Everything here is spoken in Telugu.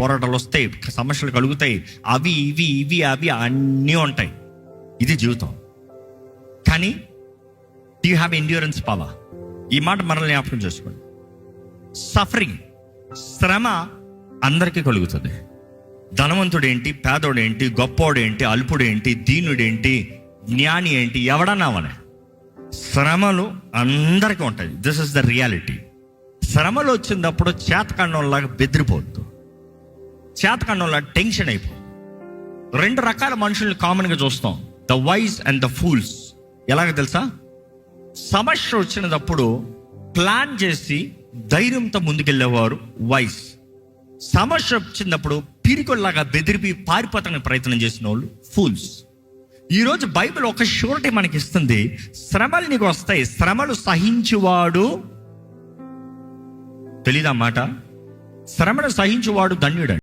పోరాటాలు వస్తాయి, సమస్యలు కలుగుతాయి, అవి ఇవి ఇవి అవి అన్నీ ఉంటాయి. ఇది జీవితం. కానీ యూ హ్యావ్ ఎండ్యూరెన్స్ పవర్. ఈ మాట మనల్ని జ్ఞాపకం చేసుకోండి. సఫరింగ్, శ్రమ అందరికీ కలుగుతుంది. ధనవంతుడేంటి, పేదోడేంటి, గొప్పోడేంటి, అల్పుడేంటి, దీనుడేంటి, జ్ఞాని ఏంటి, ఎవడన్నావనే శ్రమలు అందరికీ ఉంటాయి. This is the reality. శ్రమలు వచ్చినప్పుడు చేతకండంలాగా బెదిరిపోద్దు, చేతకండంలాగా టెన్షన్ అయిపోద్దు. రెండు రకాల మనుషుల్ని కామన్గా చూస్తాం, the wise and the fools. ఎలాగ తెలుసా? సమస్య వచ్చినప్పుడు ప్లాన్ చేసి ధైర్యంతో ముందుకెళ్ళేవారు వైజ్. సమస్య వచ్చినప్పుడు పిరికొల్లాగా బెదిరిపి పారిపోతానికి ప్రయత్నం చేసిన వాళ్ళు ఫూల్స్. ఈరోజు బైబిల్ ఒక షూరిటీ మనకి ఇస్తుంది, శ్రమలు నీకు వస్తాయి, శ్రమలు సహించువాడు, తెలీదా మాట? శ్రమను సహించువాడు ధన్యుడు.